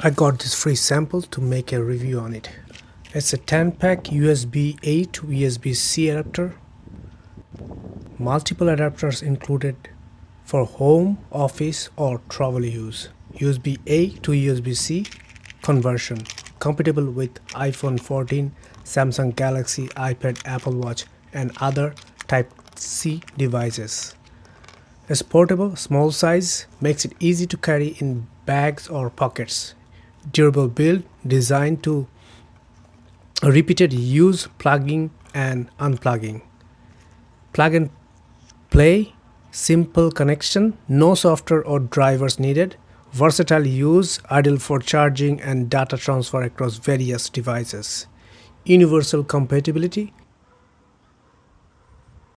I got this free sample to make a review on it. It's a 10-pack USB A to USB-C adapter. Multiple adapters included for home, office or travel use. USB A to USB-C conversion compatible with iPhone 14, Samsung Galaxy, iPad, Apple Watch and other Type-C devices. It's portable, small size, makes it easy to carry in bags or pockets. Durable build designed to repeated use, plugging and unplugging. Plug and play, simple connection, no software or drivers needed. Versatile use, ideal for charging and data transfer across various devices. Universal compatibility,